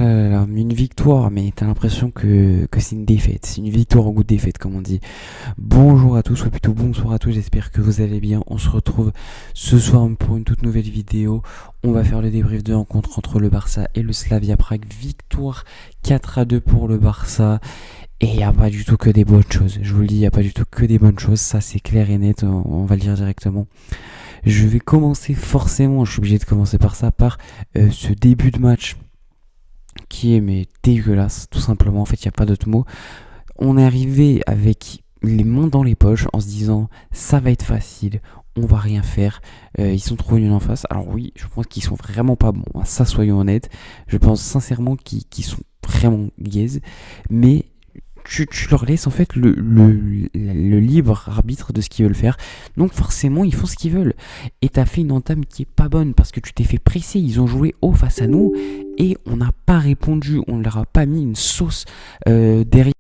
là là, une victoire, mais t'as l'impression que c'est une défaite. C'est une victoire au goût de défaite, comme on dit. Bonjour à tous, ou plutôt bonsoir à tous, j'espère que vous allez bien. On se retrouve ce soir pour une toute nouvelle vidéo. On va faire le débrief de rencontre entre le Barça et le Slavia Prague. Victoire 4-2 pour le Barça. Et il n'y a pas du tout que des bonnes choses. Je vous le dis, il n'y a pas du tout que des bonnes choses. Ça, c'est clair et net, on va le dire directement. Je vais commencer forcément, je suis obligé de commencer par ça, par ce début de match qui est mais dégueulasse, tout simplement. En fait, il n'y a pas d'autre mot. On est arrivé avec les mains dans les poches en se disant ça va être facile, on va rien faire. Ils sont trop nuls en face. Alors oui, je pense qu'ils sont vraiment pas bons, hein, ça soyons honnêtes. Je pense sincèrement qu'ils sont vraiment gaze, mais tu leur laisses en fait le libre arbitre de ce qu'ils veulent faire. Donc forcément ils font ce qu'ils veulent. Et t'as fait une entame qui est pas bonne parce que tu t'es fait presser. Ils ont joué haut face à nous et on n'a pas répondu. On leur a pas mis une sauce derrière.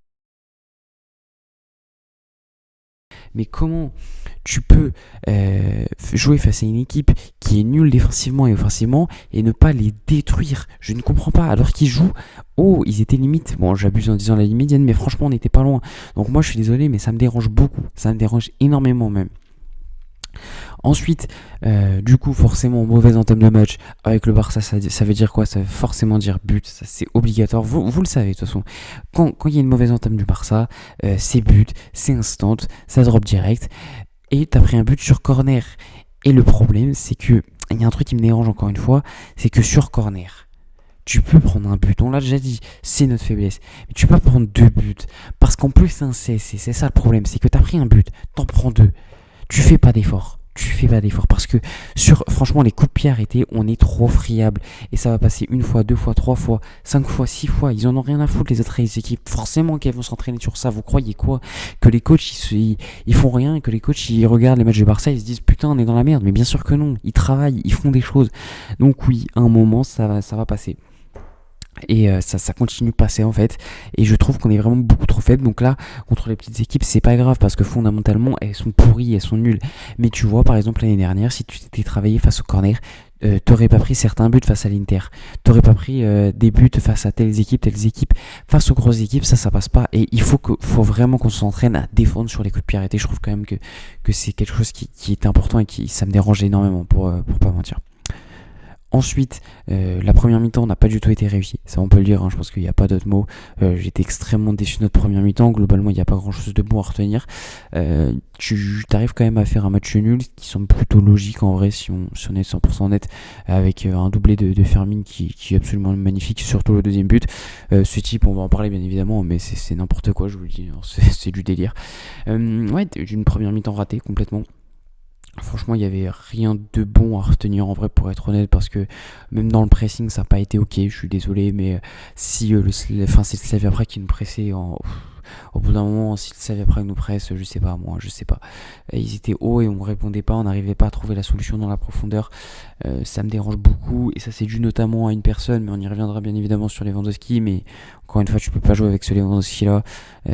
Mais comment tu peux jouer face à une équipe qui est nulle défensivement et offensivement et ne pas les détruire? Je ne comprends pas. Alors qu'ils jouent haut, ils étaient limite. Bon, j'abuse en disant la ligne médiane, mais franchement, on n'était pas loin. Donc moi, je suis désolé, mais ça me dérange beaucoup. Ça me dérange énormément même. Ensuite, du coup, forcément, mauvaise entame de match avec le Barça, ça veut dire quoi? Ça veut forcément dire but, ça c'est obligatoire. Vous le savez de toute façon. Quand il y a une mauvaise entame du Barça, c'est but, c'est instant, ça drop direct. Et t'as pris un but sur corner. Et le problème, c'est que il y a un truc qui me dérange encore une fois, c'est que sur corner, tu peux prendre un but. On l'a déjà dit, c'est notre faiblesse. Mais tu peux pas prendre deux buts. Parce qu'en plus, c'est ça le problème, c'est que t'as pris un but, t'en prends deux. Tu fais pas d'effort. Parce que franchement, les coups de pied arrêtés, on est trop friable. Et ça va passer une fois, deux fois, trois fois, 5 fois, 6 fois. Ils en ont rien à foutre, les autres équipes. Forcément qu'elles vont s'entraîner sur ça. Vous croyez quoi? Que les coachs, ils font rien et que les coachs, ils regardent les matchs de Barça, ils se disent putain, on est dans la merde. Mais bien sûr que non. Ils travaillent, ils font des choses. Donc oui, à un moment, ça va passer. Et ça continue de passer en fait. Et je trouve qu'on est vraiment beaucoup trop faible. Donc là, contre les petites équipes, c'est pas grave parce que fondamentalement, elles sont pourries, elles sont nulles. Mais tu vois, par exemple, l'année dernière, si tu t'étais travaillé face au corner, t'aurais pas pris certains buts face à l'Inter. T'aurais pas pris des buts face à telles équipes. Face aux grosses équipes, ça passe pas. Et il faut vraiment qu'on s'entraîne à défendre sur les coups de pied arrêtés. Je trouve quand même que c'est quelque chose qui est important et ça me dérange énormément pour pas mentir. Ensuite, la première mi-temps n'a pas du tout été réussie. Ça, on peut le dire, hein, je pense qu'il n'y a pas d'autre mot. J'étais extrêmement déçu de notre première mi-temps. Globalement, il n'y a pas grand-chose de bon à retenir. Tu arrives quand même à faire un match nul, qui semble plutôt logique en vrai, si on est 100% honnête, avec un doublé de Fermin qui est absolument magnifique, surtout le deuxième but. Ce type, on va en parler bien évidemment, mais c'est n'importe quoi, je vous le dis, hein, c'est du délire. Ouais, d'une première mi-temps ratée complètement. Franchement, il n'y avait rien de bon à retenir en vrai, pour être honnête, parce que même dans le pressing, ça n'a pas été ok. Je suis désolé, mais si c'est le Slavia Prague qui nous pressait au bout d'un moment, si le Slavia Prague nous presse, je sais pas. Ils étaient hauts et on répondait pas, on n'arrivait pas à trouver la solution dans la profondeur. Ça me dérange beaucoup et ça c'est dû notamment à une personne, mais on y reviendra bien évidemment sur Lewandowski. Mais encore une fois, tu peux pas jouer avec ce Lewandowski là,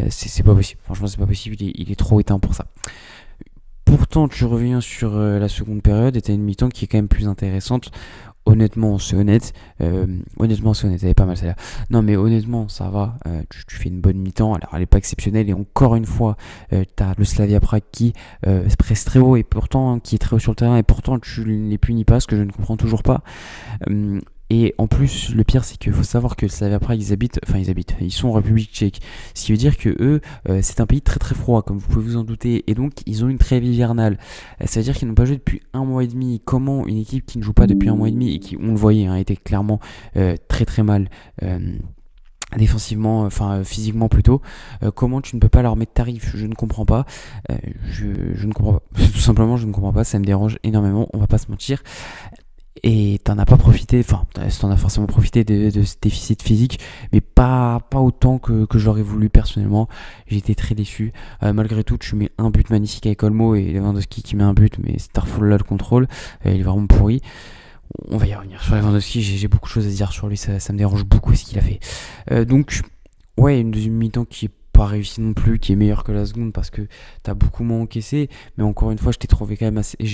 c'est pas possible. Franchement, c'est pas possible. Il est trop éteint pour ça. Pourtant, tu reviens sur la seconde période et tu as une mi-temps qui est quand même plus intéressante. Honnêtement, c'est honnête. Elle est pas mal celle-là. Non, mais honnêtement, ça va. Tu fais une bonne mi-temps. Alors, elle est pas exceptionnelle. Et encore une fois, tu as le Slavia Prague qui se presse très haut et pourtant qui est très haut sur le terrain. Et pourtant, tu ne les punis pas, ce que je ne comprends toujours pas. Et en plus, le pire, c'est qu'il faut savoir que le Slavia Prague, ils sont en République tchèque. Ce qui veut dire que eux, c'est un pays très très froid, comme vous pouvez vous en douter. Et donc, ils ont une trêve hivernale. Ça veut dire qu'ils n'ont pas joué depuis 1 mois et demi. Comment une équipe qui ne joue pas depuis 1 mois et demi et qui, on le voyait, était clairement très très mal défensivement, physiquement plutôt, comment tu ne peux pas leur mettre tarif? Je ne comprends pas. Je ne comprends pas. Tout simplement, je ne comprends pas. Ça me dérange énormément. On va pas se mentir. Et t'en as pas profité, t'en as forcément profité de ce déficit physique, mais pas autant que j'aurais voulu personnellement. J'ai été très déçu. Malgré tout, tu mets un but magnifique avec Olmo et Lewandowski qui met un but, mais Starfall là le contrôle, il est vraiment pourri. On va y revenir sur Lewandowski, j'ai beaucoup de choses à dire sur lui, ça me dérange beaucoup ce qu'il a fait. Donc, ouais, une deuxième mi-temps qui est pas réussi non plus, qui est meilleur que la seconde parce que tu as beaucoup moins encaissé. Mais encore une fois, je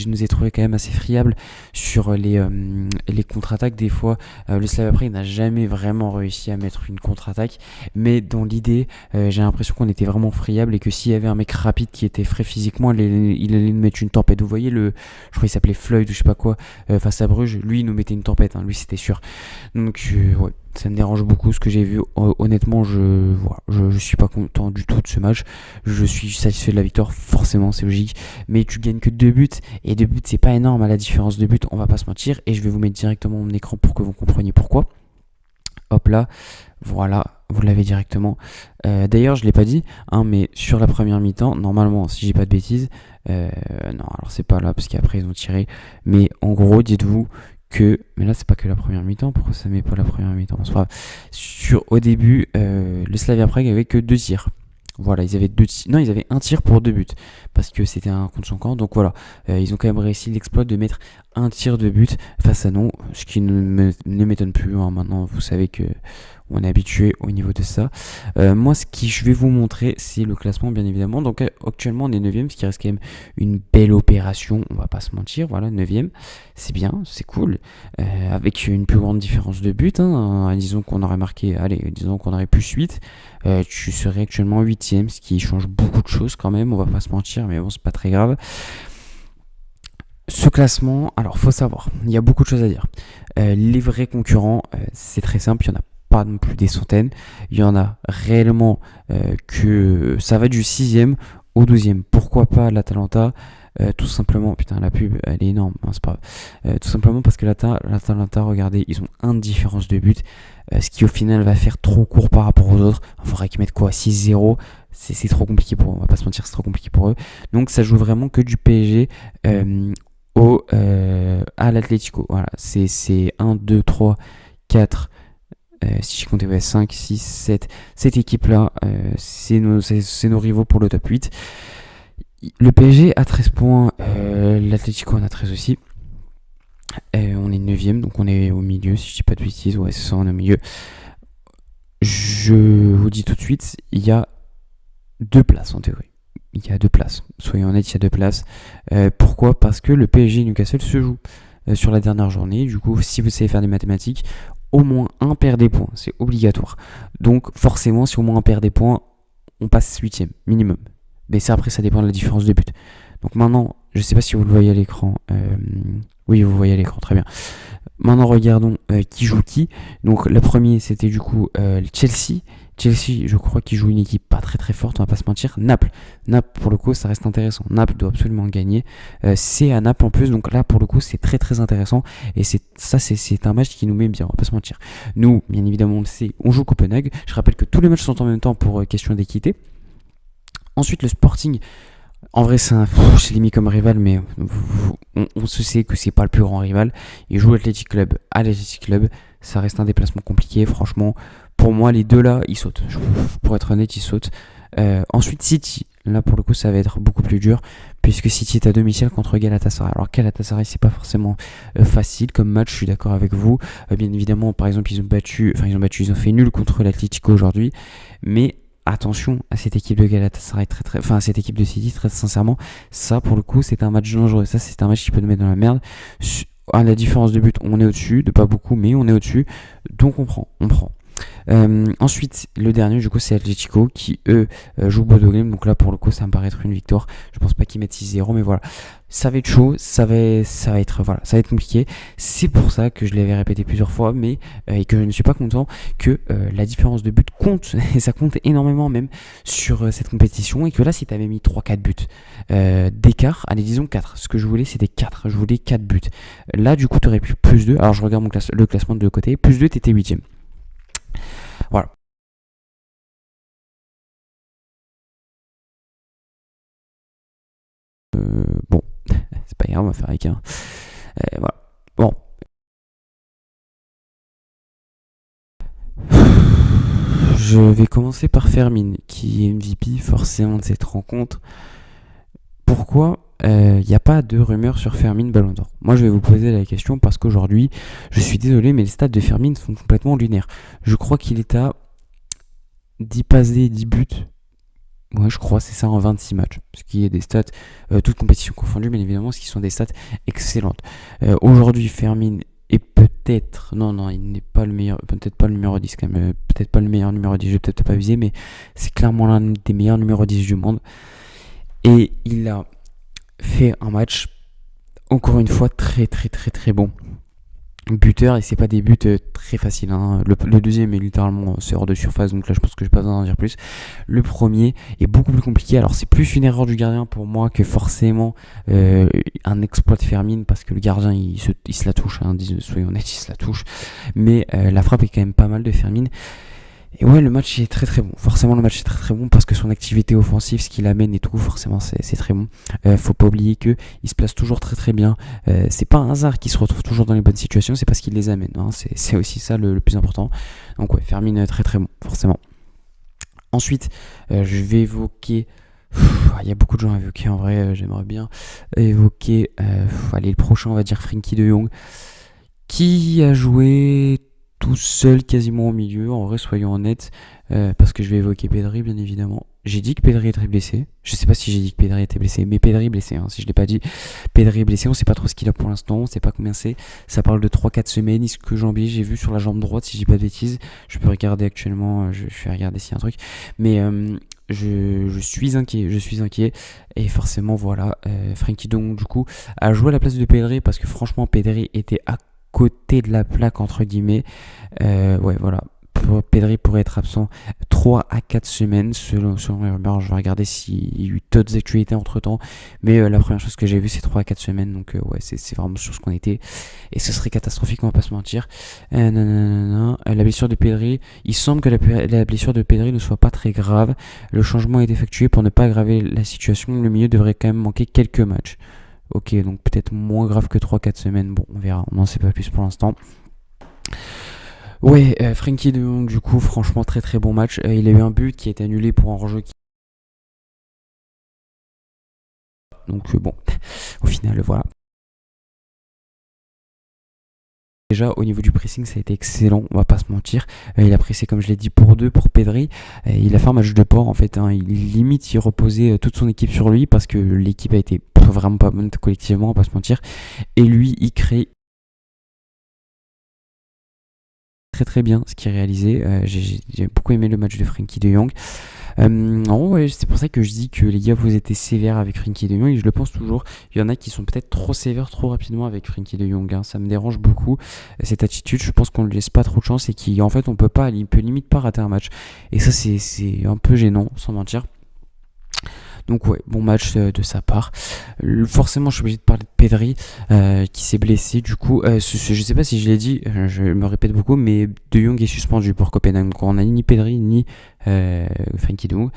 nous ai trouvé quand même assez friables sur les contre-attaques. Des fois, le Slavia Prague n'a jamais vraiment réussi à mettre une contre-attaque. Mais dans l'idée, j'ai l'impression qu'on était vraiment friable et que s'il y avait un mec rapide qui était frais physiquement, il allait nous mettre une tempête. Vous voyez, je crois qu'il s'appelait Floyd ou je sais pas quoi, face à Bruges, lui il nous mettait une tempête, hein, lui c'était sûr. Donc ouais, ça me dérange beaucoup ce que j'ai vu. Honnêtement, je suis pas content du tout de ce match. Je suis satisfait de la victoire, forcément, c'est logique. Mais tu gagnes que 2 buts. Et 2 buts, c'est pas énorme à la différence de buts, on va pas se mentir. Et je vais vous mettre directement mon écran pour que vous compreniez pourquoi. Hop là, voilà, vous l'avez directement. D'ailleurs, je l'ai pas dit, hein, mais sur la première mi-temps, normalement, si j'ai pas de bêtises, non, alors c'est pas là parce qu'après ils ont tiré. Mais en gros, dites-vous mais là c'est pas que la première mi-temps, pourquoi ça met pas la première mi-temps, c'est pas grave. Au début, le Slavia Prague avait que 2 tirs. Voilà, ils avaient un tir pour 2 buts parce que c'était un contre son camp. Donc voilà, ils ont quand même réussi l'exploit de mettre un tir de but face à nous, ce qui ne m'étonne plus, hein. Maintenant, vous savez que on est habitué au niveau de ça. Moi, je vais vous montrer, c'est le classement, bien évidemment. Donc actuellement, on est 9ème, ce qui reste quand même une belle opération, on va pas se mentir. Voilà, 9ème, c'est bien, c'est cool. Avec une plus grande différence de but, hein. Disons qu'on aurait plus 8. Tu serais actuellement 8ème, ce qui change beaucoup de choses quand même, on va pas se mentir, mais bon, c'est pas très grave. Ce classement, alors faut savoir, il y a beaucoup de choses à dire. Les vrais concurrents, c'est très simple, il n'y en a pas non plus des centaines. Il y en a réellement que ça va du 6ème au 12ème. Pourquoi pas l'Atalanta? Tout simplement, putain, la pub elle est énorme, hein, c'est pas tout simplement parce que l'Atalanta, regardez, ils ont un de différence de but, ce qui au final va faire trop court par rapport aux autres. Il faudrait qu'ils mettent quoi, 6-0, c'est trop compliqué pour eux, on va pas se mentir, c'est trop compliqué pour eux. Donc ça joue vraiment que du PSG à l'Atlético. Voilà, c'est 1, 2, 3, 4, si j'ai compté 5, 6, 7 équipes-là, c'est nos rivaux pour le top 8. Le PSG a 13 points, l'Atlético en a 13 aussi. On est 9ème, donc on est au milieu, si je dis pas de bêtises, ouais c'est ça, on est au milieu. Je vous dis tout de suite, il y a 2 places en théorie. Il y a 2 places, soyons honnêtes, il y a 2 places. Pourquoi? Parce que le PSG et Newcastle se jouent sur la dernière journée. Du coup, si vous savez faire des mathématiques, au moins un perd des points, c'est obligatoire. Donc forcément, si au moins un perd des points, on passe 8ème, minimum. Mais ça, après, ça dépend de la différence de but. Donc maintenant, je sais pas si vous le voyez à l'écran. Oui, vous voyez à l'écran, très bien. Maintenant, regardons qui joue qui. Donc, le premier, c'était du coup Chelsea. Chelsea, je crois qu'il joue une équipe pas très très forte, on va pas se mentir. Naples, pour le coup, ça reste intéressant. Naples doit absolument gagner. C'est à Naples en plus, donc là, pour le coup, c'est très très intéressant. Et c'est un match qui nous met bien, on va pas se mentir. Nous, bien évidemment, on le sait, on joue Copenhague. Je rappelle que tous les matchs sont en même temps pour question d'équité. Ensuite, le Sporting, en vrai, je l'ai mis comme rival, mais on se sait que c'est pas le plus grand rival. Il joue Athletic Club à l'Athletic Club. Ça reste un déplacement compliqué, franchement. Pour moi, les deux là, ils sautent. Pour être honnête, ils sautent. Ensuite, City. Là, pour le coup, ça va être beaucoup plus dur, puisque City est à domicile contre Galatasaray. Alors, Galatasaray, c'est pas forcément facile comme match, je suis d'accord avec vous. Bien évidemment, par exemple, ils ont fait nul contre l'Atlético aujourd'hui. Mais attention à cette équipe de Galatasaray, à cette équipe de City, très sincèrement, ça pour le coup c'est un match dangereux, ça c'est un match qui peut nous mettre dans la merde. À la différence de but, on est au-dessus, de pas beaucoup, mais on est au-dessus, donc on prend. Ensuite, le dernier, du coup, c'est Atletico qui, eux, jouent Bodo Glimt. Donc là, pour le coup, ça me paraît être une victoire. Je pense pas qu'ils mettent 6-0, mais voilà. Ça va être chaud, ça va être compliqué. C'est pour ça que je l'avais répété plusieurs fois, mais et que je ne suis pas content que la différence de but compte, et ça compte énormément même sur cette compétition, et que là, si tu avais mis 3-4 buts d'écart, allez, disons 4. Ce que je voulais, c'était 4. Je voulais 4 buts. Là, du coup, tu aurais pu plus 2. Alors, je regarde le classement de côté. Plus 2, tu étais 8ème. Voilà. Bon, c'est pas grave, on va faire avec un. Voilà. Bon. Je vais commencer par Fermin, qui est MVP forcément de cette rencontre. Pourquoi il n'y a pas de rumeur sur Fermin Ballon d'Or? Moi, je vais vous poser la question parce qu'aujourd'hui, je suis désolé, mais les stats de Fermin sont complètement lunaires. Je crois qu'il est à 10 passes D, 10 buts. Ouais, je crois, c'est ça en 26 matchs. Ce qui est des stats, toutes compétitions confondues, bien évidemment, ce qui sont des stats excellentes. Aujourd'hui, Fermin est peut-être. Non, non, il n'est pas le meilleur. Peut-être pas le numéro 10 quand même. Peut-être pas le meilleur numéro 10, je vais peut-être pas viser, mais c'est clairement l'un des meilleurs numéros 10 du monde. Et il a fait un match, encore une fois, très, très, très, très bon. Buteur, et c'est pas des buts très faciles, hein. Le deuxième est littéralement c'est hors de surface, donc là je pense que je n'ai pas besoin d'en dire plus. Le premier est beaucoup plus compliqué. Alors c'est plus une erreur du gardien pour moi que forcément un exploit de Fermin, parce que le gardien il se la touche, hein, soyons honnêtes, il se la touche, mais la frappe est quand même pas mal de Fermin. Et ouais, le match est très très bon. Forcément, le match est très très bon parce que son activité offensive, ce qu'il amène et tout, forcément, c'est très bon. Faut pas oublier que il se place toujours très très bien. C'est pas un hasard qu'il se retrouve toujours dans les bonnes situations, c'est parce qu'il les amène, hein. C'est aussi ça le plus important. Donc ouais, Fermin très très bon, forcément. Ensuite, je vais évoquer. Il y a beaucoup de gens à évoquer en vrai. J'aimerais bien évoquer. Allez, le prochain, on va dire Frenkie de Jong, qui a joué tout seul quasiment au milieu, en vrai soyons honnêtes, parce que je vais évoquer Pedri bien évidemment. J'ai dit que Pedri était blessé, je sais pas si j'ai dit que Pedri était blessé, mais Pedri est blessé, hein. Si je l'ai pas dit, Pedri est blessé, on sait pas trop ce qu'il a pour l'instant, on sait pas combien c'est, ça parle de 3-4 semaines, est-ce que jambier, j'ai vu sur la jambe droite si je dis pas de bêtises, je peux regarder actuellement, je vais regarder s'il y a un truc, mais je suis inquiet, et forcément voilà, Frenkie de Jong du coup a joué à la place de Pedri, parce que franchement Pedri était à côté de la plaque entre guillemets. Ouais voilà, Pedri pourrait être absent 3 à 4 semaines selon les rumeurs. Je vais regarder s'il y a eu d'autres actualités entre temps, mais la première chose que j'ai vue c'est 3 à 4 semaines, donc ouais c'est vraiment sur ce qu'on était, et ce serait catastrophique, on va pas se mentir. La blessure de Pedri, il semble que la blessure de Pedri ne soit pas très grave. Le changement est effectué pour ne pas aggraver la situation, le milieu devrait quand même manquer quelques matchs. Ok, donc peut-être moins grave que 3-4 semaines. Bon, on verra. On n'en sait pas plus pour l'instant. Ouais, Frenkie de Jong, du coup, franchement, très très bon match. Il a eu un but qui a été annulé pour un hors-jeu. Donc bon, au final, voilà. Déjà, au niveau du pressing, ça a été excellent, on va pas se mentir. Il a pressé, comme je l'ai dit, pour deux, pour Pedri. Il a fait un match de port, en fait, hein. Il reposait toute son équipe sur lui, parce que l'équipe a été vraiment pas bonne collectivement, on va pas se mentir. Et lui, il crée très très bien ce qu'il réalisait. J'ai beaucoup aimé le match de Frenkie de Jong. Ouais, c'est pour ça que je dis que les gars, vous étiez sévères avec Frenkie de Jong, et je le pense toujours. Il y en a qui sont peut-être trop sévères trop rapidement avec Frenkie de Jong, hein. Ça me dérange beaucoup, cette attitude. Je pense qu'on ne laisse pas trop de chance, et qu'en fait il peut limite pas rater un match. Et ça c'est un peu gênant, sans mentir. Donc ouais, bon match de sa part. Forcément, je suis obligé de parler de Pedri, qui s'est blessé. Du coup, je sais pas si je l'ai dit, je me répète beaucoup, mais De Jong est suspendu pour Copenhague. Donc on a ni Pedri ni Frenkie de Jong.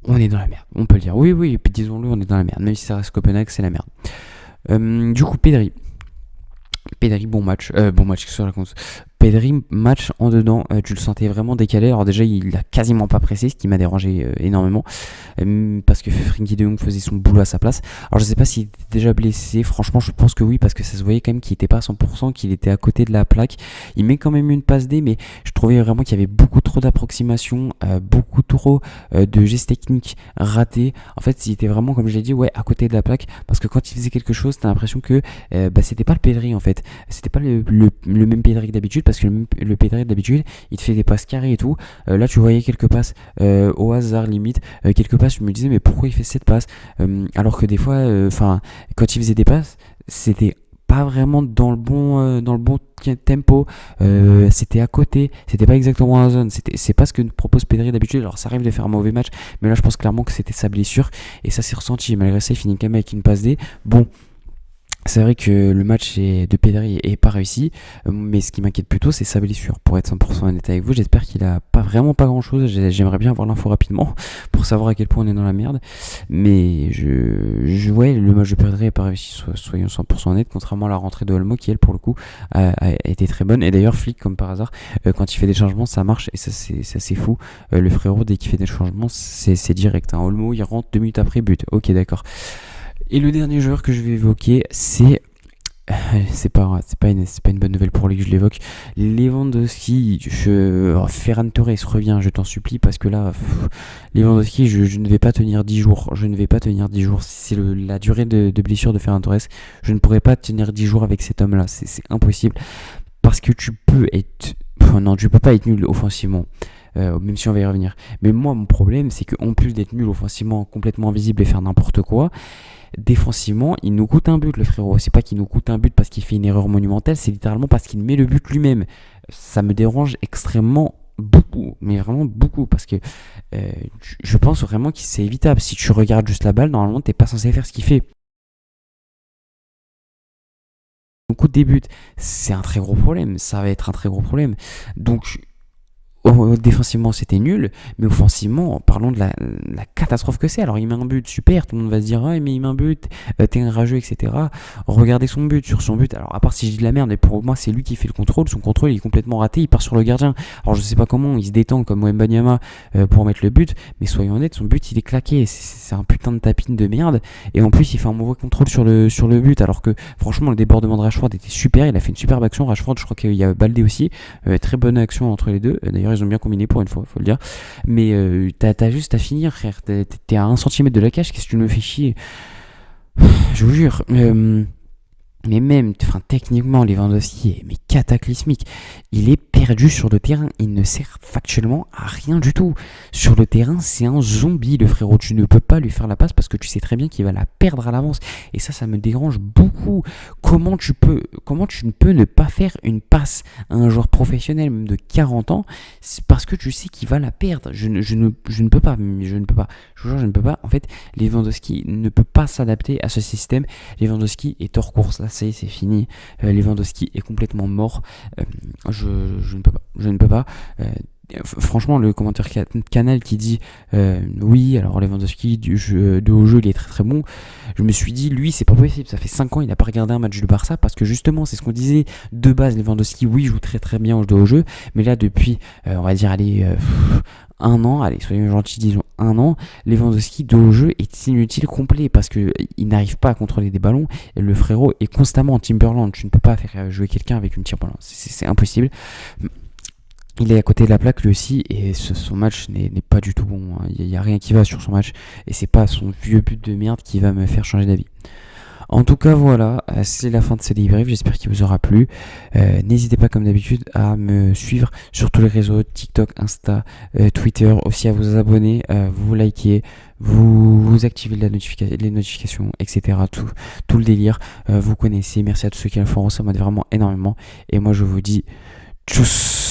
On est dans la merde, on peut le dire. Oui, oui, et puis disons-le, on est dans la merde. Même si ça reste Copenhague, c'est la merde. Du coup, Pedri, bon match, qu'est-ce que je raconte. Pedri, match en dedans, tu le sentais vraiment décalé. Alors déjà, il a quasiment pas pressé, ce qui m'a dérangé énormément, parce que Frenkie de Jong faisait son boulot à sa place. Alors je sais pas s'il était déjà blessé, franchement je pense que oui, parce que ça se voyait quand même qu'il était pas à 100%, qu'il était à côté de la plaque. Il met quand même une passe D, mais je trouvais vraiment qu'il y avait beaucoup trop d'approximation, beaucoup trop de gestes techniques ratés. En fait, il était vraiment, comme je l'ai dit, ouais, à côté de la plaque, parce que quand il faisait quelque chose, t'as l'impression que c'était pas le Pedri en fait. C'était pas le même Pedri que d'habitude, parce que le Pedri d'habitude, il te fait des passes carrées et tout. Là, tu voyais quelques passes au hasard limite. Quelques passes, je me disais, mais pourquoi il fait cette passe, alors que des fois, quand il faisait des passes, c'était pas vraiment dans le bon tempo, c'était à côté, c'était pas exactement dans la zone, c'est pas ce que propose Pedri d'habitude. Alors ça arrive de faire un mauvais match, mais là je pense clairement que c'était sa blessure, et ça s'est ressenti. Malgré ça, il finit quand même avec une passe D. Bon, c'est vrai que le match de Pedri est pas réussi, mais ce qui m'inquiète plutôt, c'est sa blessure. Pour être 100% honnête avec vous, j'espère qu'il a pas grand chose. J'aimerais bien avoir l'info rapidement pour savoir à quel point on est dans la merde. Mais ouais, le match de Pedri est pas réussi, soyons 100% honnêtes, contrairement à la rentrée de Olmo, qui elle, pour le coup, a été très bonne. Et d'ailleurs, Flick, comme par hasard, quand il fait des changements, ça marche, et ça c'est fou. Le frérot, dès qu'il fait des changements, c'est direct, hein. Olmo, il rentre 2 minutes après but. Ok, d'accord. Et le dernier joueur que je vais évoquer, c'est c'est pas une bonne nouvelle pour lui que je l'évoque. Lewandowski, Ferran Torres revient, je t'en supplie, parce que là, Lewandowski, je ne vais pas tenir 10 jours. Je ne vais pas tenir 10 jours. Si c'est la durée de blessure de Ferran Torres, je ne pourrais pas tenir 10 jours avec cet homme-là. C'est impossible. Parce que tu peux être. Non, tu peux pas être nul offensivement. Même si on va y revenir. Mais moi, mon problème, c'est qu'en plus d'être nul offensivement, complètement invisible et faire n'importe quoi, défensivement, il nous coûte un but, le frérot. C'est pas qu'il nous coûte un but parce qu'il fait une erreur monumentale, c'est littéralement parce qu'il met le but lui-même. Ça me dérange extrêmement beaucoup, mais vraiment beaucoup, parce que je pense vraiment que c'est évitable. Si tu regardes juste la balle, normalement, t'es pas censé faire ce qu'il fait. Beaucoup de buts, c'est un très gros problème. Ça va être un très gros problème. Donc, défensivement c'était nul, mais offensivement, parlons de la catastrophe que c'est. Alors il met un but, super, tout le monde va se dire ah mais il met un but, t'es un rageux, etc. Regardez son but, sur son but, alors à part si je dis de la merde, mais pour moi c'est lui qui fait le contrôle, son contrôle il est complètement raté, il part sur le gardien. Alors je sais pas comment, il se détend comme Wembanyama pour mettre le but, mais soyons honnêtes, son but il est claqué, c'est un putain de tapine de merde, et en plus il fait un mauvais contrôle sur le but, alors que franchement le débordement de Rashford était super, il a fait une superbe action, Rashford je crois qu'il y a Baldé aussi, très bonne action entre les deux, d'ailleurs ils ont bien combiné pour une fois, faut le dire. Mais t'as juste à finir, frère. T'es à 1 cm de la cage, qu'est-ce que tu me fais chier? Je vous jure. Mais même, techniquement, Lewandowski est mais cataclysmique. Il est perdu sur le terrain. Il ne sert factuellement à rien du tout. Sur le terrain, c'est un zombie, le frérot. Tu ne peux pas lui faire la passe parce que tu sais très bien qu'il va la perdre à l'avance. Et ça me dérange beaucoup. Comment tu ne peux ne pas faire une passe à un joueur professionnel, même de 40 ans, c'est parce que tu sais qu'il va la perdre. Je ne peux pas. Je ne peux pas. Je vous jure, je ne peux pas. En fait, Lewandowski ne peut pas s'adapter à ce système. Lewandowski est hors course. Là, c'est fini. Lewandowski est complètement mort. Je ne peux pas. Je ne peux pas. Franchement, le commentaire Canal qui dit oui, alors Lewandowski de haut jeu, il est très très bon. Je me suis dit, lui, c'est pas possible. Ça fait 5 ans, il n'a pas regardé un match de Barça parce que justement, c'est ce qu'on disait de base. Lewandowski, oui, joue très très bien au jeu, mais là, depuis, on va dire, allez, 1 an, allez, soyons gentils, disons 1 an, Lewandowski de haut jeu est inutile complet parce que il n'arrive pas à contrôler des ballons. Et le frérot est constamment en Timberland. Tu ne peux pas faire jouer quelqu'un avec une Timberland. C'est impossible. Il est à côté de la plaque lui aussi et son match n'est pas du tout bon. Il n'y a rien qui va sur son match et c'est pas son vieux but de merde qui va me faire changer d'avis. En tout cas voilà, c'est la fin de ce débrief, j'espère qu'il vous aura plu. N'hésitez pas comme d'habitude à me suivre sur tous les réseaux, TikTok, Insta, Twitter, aussi à vous abonner, vous liker, vous activez les notifications, etc. Tout le délire, vous connaissez, merci à tous ceux qui le font, ça m'aide vraiment énormément. Et moi je vous dis tchuss.